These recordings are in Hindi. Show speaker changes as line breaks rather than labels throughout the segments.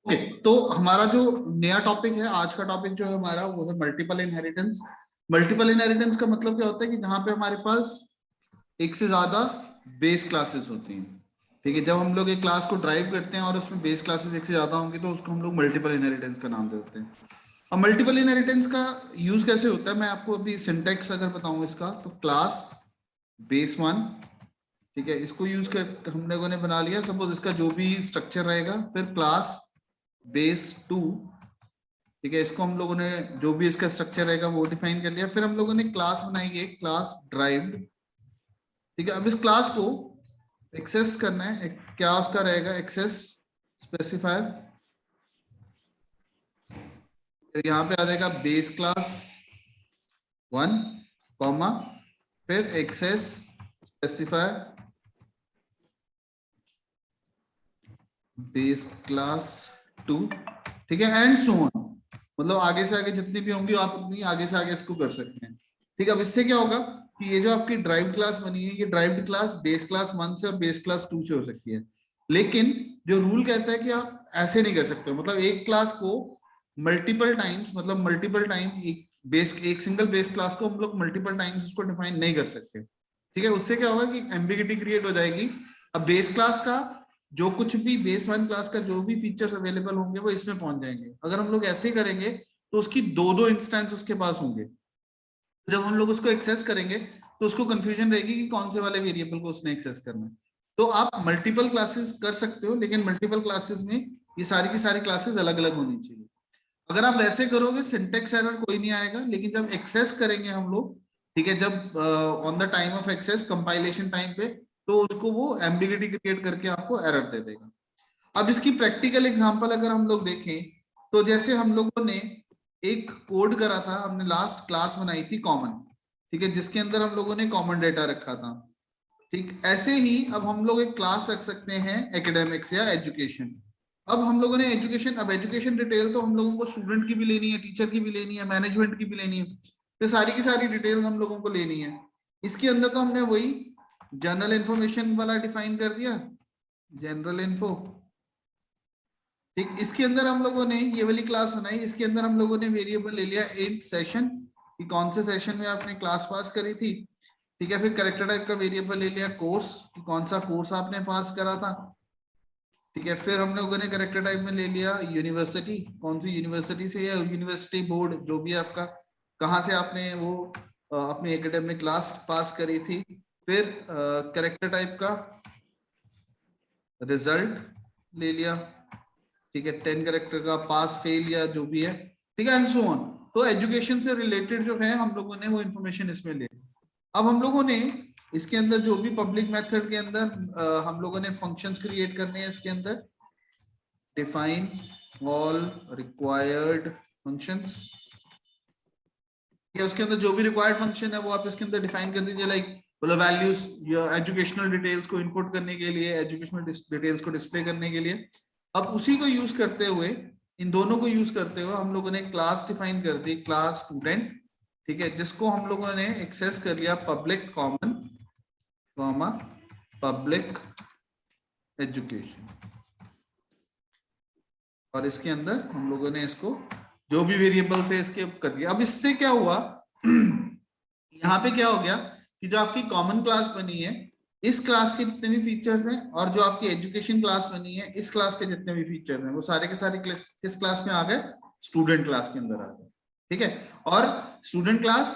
ओके, तो हमारा जो नया टॉपिक है, आज का टॉपिक जो है हमारा, वो है मल्टीपल इनहेरिटेंस। मल्टीपल इनहेरिटेंस का मतलब क्या होता है कि जहां पे हमारे पास एक से ज्यादा बेस क्लासेस होती हैं। ठीक है, जब हम लोग एक क्लास को ड्राइव करते हैं और उसमें बेस क्लासेस एक से ज्यादा होंगी तो उसको हम लोग मल्टीपल इनहेरिटेंस का नाम देते हैं। अब मल्टीपल इनहेरिटेंस का यूज कैसे होता है, मैं आपको अभी सिंटेक्स अगर बताऊं इसका, तो क्लास बेस वन, ठीक है, इसको यूज कर हम लोगों ने बना लिया। सपोज इसका जो भी स्ट्रक्चर रहेगा, फिर क्लास बेस टू, ठीक है, इसको हम लोगों ने जो भी इसका स्ट्रक्चर रहेगा वो डिफाइन कर लिया। फिर हम लोगों ने क्लास बनाई है, क्लास ड्राइव्ड। ठीक है, अब इस क्लास को एक्सेस करना है, क्या उसका रहेगा, एक्सेस स्पेसिफायर। यहाँ पे आ जाएगा बेस क्लास वन, कॉमा, फिर access specifier base class two, ठीक है, एंड सो ऑन। मतलब आगे से आगे जितनी भी होंगी आप उतनी आगे से आगे इसको कर सकते हैं। ठीक है, अब इससे क्या होगा कि ये जो आपकी ड्राइव्ड क्लास बनी है, ये derived class base class one से और बेस क्लास टू से हो सकती है। लेकिन जो रूल कहता है कि आप ऐसे नहीं कर सकते, मतलब एक क्लास को मल्टीपल टाइम्स, मतलब मल्टीपल टाइम एक सिंगल बेस क्लास को हम लोग मल्टीपल टाइम्स उसको डिफाइन नहीं कर सकते। ठीक है, उससे क्या होगा कि एम्बिगिटी क्रिएट हो जाएगी। अब बेस क्लास का जो कुछ भी, बेस वन क्लास का जो भी फीचर्स अवेलेबल होंगे वो इसमें पहुंच जाएंगे। अगर हम लोग ऐसे ही करेंगे तो उसकी दो दो इंस्टेंस उसके पास होंगे। जब हम लोग उसको एक्सेस करेंगे तो उसको कंफ्यूजन रहेगी कि कौन से वाले वेरिएबल को उसने एक्सेस करना है। तो आप मल्टीपल क्लासेस कर सकते हो, लेकिन मल्टीपल क्लासेस में ये सारी की सारी क्लासेस अलग अलग होनी चाहिए। अगर आप वैसे करोगे सिंटेक्स एरर कोई नहीं आएगा, लेकिन जब एक्सेस करेंगे हम लोग, ठीक है, जब on the time of access compilation time पे, तो उसको वो एम्बिगिटी क्रिएट करके आपको एरर दे देगा। अब इसकी प्रैक्टिकल एग्जांपल अगर हम लोग देखें, तो जैसे हम लोगों ने एक कोड करा था, हमने लास्ट क्लास बनाई थी कॉमन, ठीक है, जिसके अंदर हम लोगों ने कॉमन डेटा रखा था। ठीक ऐसे ही अब हम लोग एक क्लास रख सकते हैं एकेडमिक्स या एजुकेशन। अब हम लोगों ने एजुकेशन, अब एजुकेशन डिटेल तो हम लोगों को स्टूडेंट की भी लेनी है, टीचर की भी लेनी है, मैनेजमेंट की भी लेनी है, तो सारी की सारी डिटेल हम लोगों को लेनी है। इसके अंदर तो हमने वही जनरल इंफॉर्मेशन वाला डिफाइन कर दिया, जनरल इन्फो। ठीक, इसके अंदर हम लोगों ने ये वाली क्लास बनाई, इसके अंदर हम लोगों ने वेरिएबल ले लिया इंट सेशन, कि कौन से सेशन में आपने क्लास पास करी थी। ठीक है, फिर कैरेक्टर टाइप का वेरिएबल ले लिया कोर्स, कि कौन सा कोर्स आपने पास करा था। ठीक है, फिर हम लोगों ने कैरेक्टर टाइप में ले लिया यूनिवर्सिटी, कौन सी यूनिवर्सिटी से, या यूनिवर्सिटी बोर्ड जो भी आपका, कहाँ से आपने वो अपनी एकेडमिक क्लास पास करी थी। फिर कैरेक्टर टाइप का रिजल्ट ले लिया, ठीक है, 10 कैरेक्टर का, पास फेल या जो भी है, ठीक है, एंड सो ऑन। तो एजुकेशन से रिलेटेड जो है हम लोगों ने वो इंफॉर्मेशन इसमें ले। अब हम लोगों ने इसके अंदर जो भी पब्लिक मेथड के अंदर हम लोगों ने फंक्शंस क्रिएट करने हैं, इसके अंदर डिफाइन ऑल रिक्वायर्ड फंक्शंस, या उसके अंदर जो भी रिक्वायर्ड फंक्शन है वो आप इसके अंदर डिफाइन कर दीजिए। लाइक मतलब वैल्यूज या एजुकेशनल डिटेल्स को इनपुट करने के लिए, एजुकेशनल डिटेल्स को डिस्प्ले करने के लिए। अब उसी को यूज करते हुए, इन दोनों को यूज करते हुए हम लोगों ने क्लास डिफाइन कर दी, क्लास स्टूडेंट, ठीक है, जिसको हम लोगों ने एक्सेस कर लिया public common, comma, public education, और इसके अंदर हम लोगों ने इसको जो भी वेरिएबल थे इसके कर दिया। अब इससे क्या हुआ यहाँ पे क्या हो गया कि जो आपकी कॉमन क्लास बनी है, इस क्लास के जितने भी फीचर्स हैं, और जो आपकी एजुकेशन क्लास बनी है, इस क्लास के जितने भी फीचर्स हैं, वो सारे के सारे किस क्लास में आ गए, स्टूडेंट क्लास के अंदर आ गए। ठीक है, और student class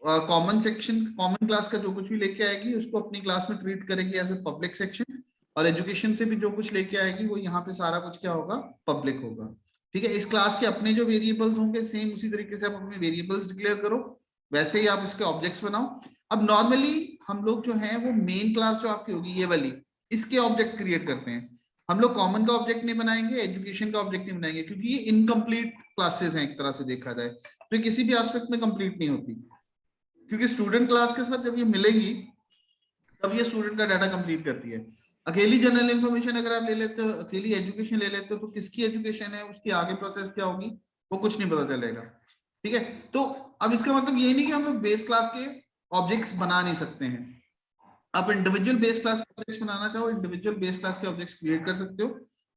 common section, common class का जो कुछ भी लेके आएगी उसको अपनी क्लास में ट्रीट करेगी एज ए पब्लिक सेक्शन, और एजुकेशन से भी जो कुछ लेके आएगी वो यहाँ पे सारा कुछ क्या होगा, पब्लिक होगा। ठीक है, इस क्लास के अपने जो वेरिएबल्स होंगे, सेम उसी तरीके से आप अपने वेरिएबल्स डिक्लेयर करो, वैसे ही आप इसके ऑब्जेक्ट्स बनाओ। अब नॉर्मली हम लोग जो है वो मेन क्लास जो आपकी होगी ये वाली, इसके ऑब्जेक्ट क्रिएट करते हैं। हम लोग कॉमन का ऑब्जेक्ट नहीं बनाएंगे, एजुकेशन का ऑब्जेक्ट नहीं बनाएंगे, क्योंकि ये इनकम्प्लीट क्लासेस हैं एक तरह से देखा जाए तो, ये किसी भी एस्पेक्ट में कंप्लीट नहीं होती, क्योंकि स्टूडेंट क्लास के साथ जब ये मिलेंगी तब ये स्टूडेंट का डाटा कंप्लीट करती है। अकेली जनरल इंफॉर्मेशन अगर आप ले लेते हो, अकेली एजुकेशन ले लेते हो, तो किसकी एजुकेशन है, उसकी आगे प्रोसेस क्या होगी, वो कुछ नहीं पता चलेगा। ठीक है, तो अब इसका मतलब ये नहीं कि हम लोग बेस क्लास के ऑब्जेक्ट्स बना नहीं सकते हैं। आप इंडिविजुअल बेस क्लास के ऑब्जेक्ट्स बनाना चाहो, इंडिविजुअल बेस क्लास के ऑब्जेक्ट्स क्रिएट कर सकते हो।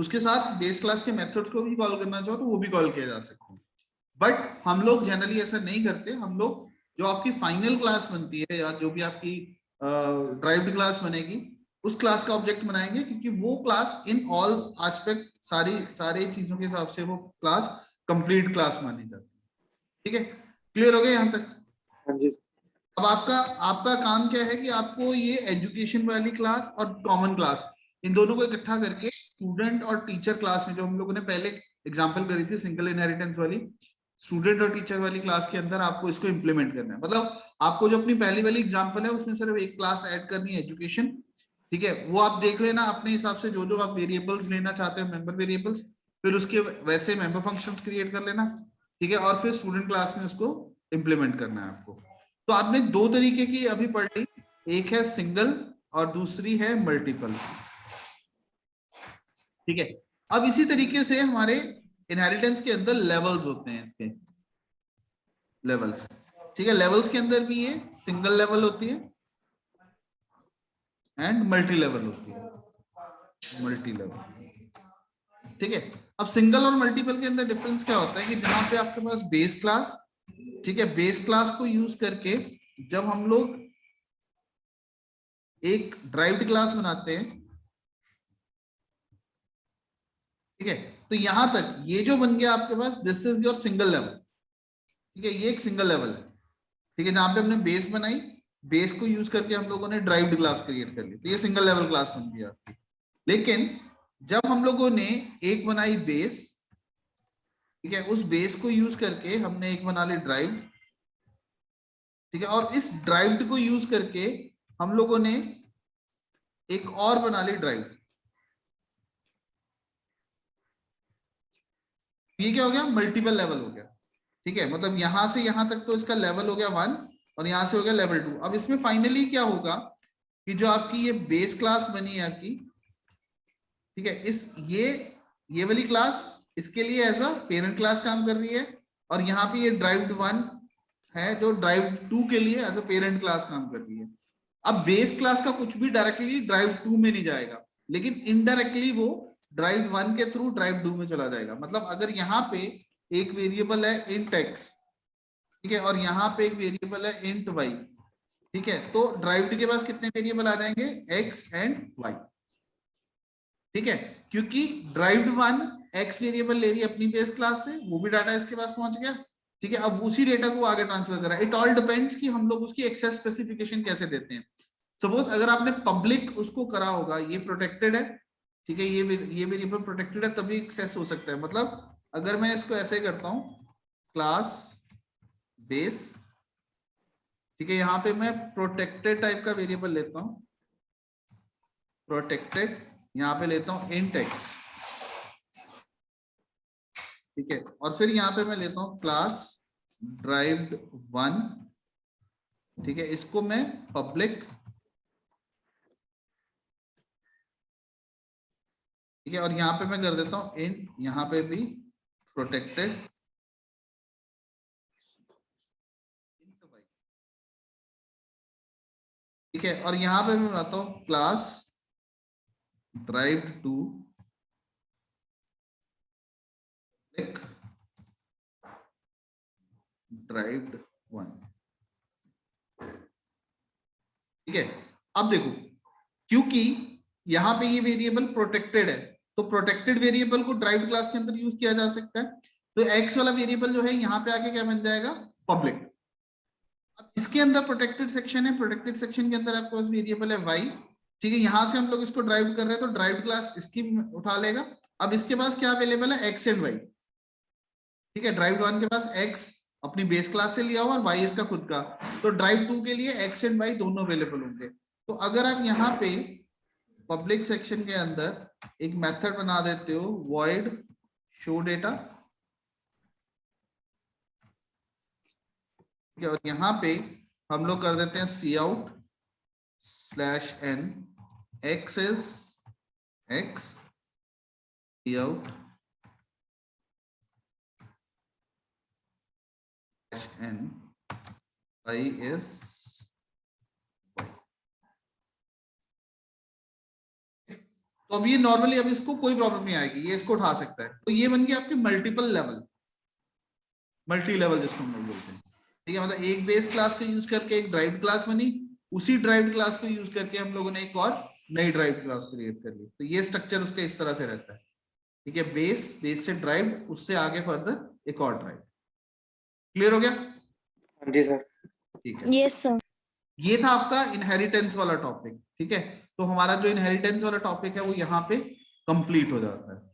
उसके साथ बेस क्लास के मेथड्स को भी कॉल करना चाहो तो वो भी कॉल किया जा सकता है। बट हम लोग जनरली ऐसा नहीं करते। हम लोग जो आपकी फाइनल क्लास बनती है या जो भी आपकी ड्राइव्ड क्लास बनेगी उस क्लास का ऑब्जेक्ट बनाएंगे, क्योंकि वो क्लास इन ऑल एस्पेक्ट सारी चीजों के हिसाब से वो क्लास कंप्लीट क्लास मानी जाती है। ठीक है, क्लियर हो गया यहाँ तक?
हाँ जी।
अब आपका आपका काम क्या है कि आपको ये एजुकेशन वाली क्लास और कॉमन क्लास इन दोनों को इकट्ठा करके स्टूडेंट और टीचर क्लास में, जो हम लोगों ने पहले एग्जांपल करी थी सिंगल इनहेरिटेंस वाली, स्टूडेंट और टीचर वाली क्लास के अंदर आपको इसको इंप्लीमेंट करना है। मतलब आपको जो अपनी पहली वाली एग्जांपल है उसमें सिर्फ एक क्लास ऐड करनी है एजुकेशन। ठीक है, वो आप देख लेना अपने हिसाब से, जो जो आप वेरिएबल्स लेना चाहते हो मेंबर वेरिएबल्स, फिर उसके वैसे मेंबर फंक्शंस क्रिएट कर लेना। ठीक है, और फिर स्टूडेंट क्लास में उसको इंप्लीमेंट करना है आपको। तो आपने दो तरीके की अभी पढ़ ली, एक है सिंगल और दूसरी है मल्टीपल। ठीक है, अब इसी तरीके से हमारे इनहेरिटेंस के अंदर लेवल्स होते हैं, इसके लेवल्स। ठीक है, लेवल्स के अंदर भी ये सिंगल लेवल होती है एंड मल्टी लेवल होती है, मल्टी लेवल। ठीक है, अब सिंगल और मल्टीपल के अंदर डिफरेंस क्या होता है कि जहां पे आपके पास बेस क्लास, ठीक है, बेस क्लास को यूज करके जब हम लोग एक ड्राइव्ड क्लास बनाते हैं, ठीक है, तो यहां तक ये जो बन गया आपके पास, this is your single level. ठीक है, ये एक सिंगल लेवल है। ठीक है, जहां पे हमने बेस बनाई, बेस को यूज करके हम लोगों ने ड्राइव्ड क्लास क्रिएट कर ली, तो ये सिंगल लेवल क्लास बन गई आपकी। लेकिन जब हम लोगों ने एक बनाई बेस, ठीक है, उस बेस को यूज करके हमने एक बना ली ड्राइव। ठीक है, और इस ड्राइव्ड को यूज करके हम लोगों ने एक और बना ली ड्राइव। ये क्या हो गया? मल्टीपल लेवल हो गया। ठीक है, मतलब यहां से यहां तक तो इसका लेवल हो गया 1 और यहां से हो गया लेवल 2। अब इसमें फाइनली क्या होगा कि जो आपकी ये बेस क्लास बनी है आपकी, ठीक है, ये वाली क्लास इसके लिए एज अ पेरेंट क्लास काम कर रही है, और यहाँ पे ये ड्राइव्ड 1 है जो ड्राइव्ड 2 के लिए एज अ पेरेंट क्लास काम कर रही है। अब बेस क्लास का कुछ भी डायरेक्टली ड्राइव 2 में नहीं जाएगा, लेकिन इनडायरेक्टली वो ड्राइव 1 के थ्रू ड्राइव 2 में चला जाएगा। मतलब अगर यहाँ पे एक वेरिएबल है इंट x, ठीक है, और यहाँ पे एक वेरिएबल है इंट y, ठीक है, तो ड्राइव्ड के पास कितने वेरिएबल आ जाएंगे? x and y। ठीक है, क्योंकि ड्राइव्ड 1 x वेरिएबल ले रही है अपनी बेस क्लास से, वो भी डाटा इसके पास पहुंच गया। ठीक है, अब उसी डेटा को आगे ट्रांसफर करा। इट ऑल डिपेंड्स कि हम लोग उसकी एक्सेस स्पेसिफिकेशन कैसे देते हैं। सपोज अगर आपने पब्लिक उसको करा होगा, ये प्रोटेक्टेड है, ठीक है, ये वेरिएबल प्रोटेक्टेड है, तभी एक्सेस हो सकता है। मतलब अगर मैं इसको ऐसे करता हूं, क्लास बेस, ठीक है, यहां पे मैं प्रोटेक्टेड टाइप का वेरिएबल लेता हूं, प्रोटेक्टेड, यहां पे लेता हूं इंट x, ठीक है, और फिर यहां पे मैं लेता हूं क्लास ड्राइव्ड 1, ठीक है, इसको मैं पब्लिक, ठीक है, और यहां पे मैं कर देता हूं इन, यहां पे भी प्रोटेक्टेड, ठीक है, और यहां पे मैं बनाता हूं क्लास ड्राइव्ड 2 ड्राइव्ड 1। ठीक है, अब देखो, क्योंकि यहां पे ये वेरिएबल प्रोटेक्टेड है, तो प्रोटेक्टेड वेरिएबल को ड्राइव्ड क्लास के अंदर यूज किया जा सकता है। तो एक्स वाला वेरिएबल जो है यहाँ पे आके क्या बन जाएगा? पब्लिक। अब इसके अंदर प्रोटेक्टेड सेक्शन है, प्रोटेक्टेड सेक्शन के अंदर आपके पास वेरिएबल है वाई। ठीक है, यहां से हम लोग इसको ड्राइव कर रहे हैं, तो ड्राइव क्लास इसकी उठा लेगा। अब इसके पास क्या अवेलेबल है? X and Y. ठीक है, ड्राइव 1 के पास एक्स अपनी बेस क्लास से लिया हुआ और वाई इसका खुद का, तो ड्राइव 2 के लिए एक्स एंड वाई दोनों अवेलेबल होंगे। तो अगर आप यहाँ पे पब्लिक सेक्शन के अंदर एक मेथड बना देते हो void show data, और यहाँ पे हम लोग कर देते हैं cout /n x is x, cout /n y is y। तो अब ये नॉर्मली अब इसको कोई प्रॉब्लम नहीं आएगी, ये इसको उठा सकता है। तो ये बन गया आपके मल्टीपल लेवल, मल्टी लेवल जिसको हम लोग बोलते हैं। ठीक है, मतलब एक बेस क्लास को यूज करके एक ड्राइव्ड क्लास बनी, उसी ड्राइव्ड क्लास को यूज करके हम लोगों ने एक और नई ड्राइव्ड क्लास क्रिएट कर ली। तो ये स्ट्रक्चर उसका इस तरह से रहता है। ठीक है, बेस, बेस से ड्राइव्ड, उससे आगे फर्दर एक और ड्राइव्ड। क्लियर हो गया?
हाँ जी सर।
ठीक है,
यस सर।
ये था आपका इनहेरिटेंस वाला टॉपिक। ठीक है, तो हमारा जो इनहेरिटेंस वाला टॉपिक है वो यहाँ पे कंप्लीट हो जाता है।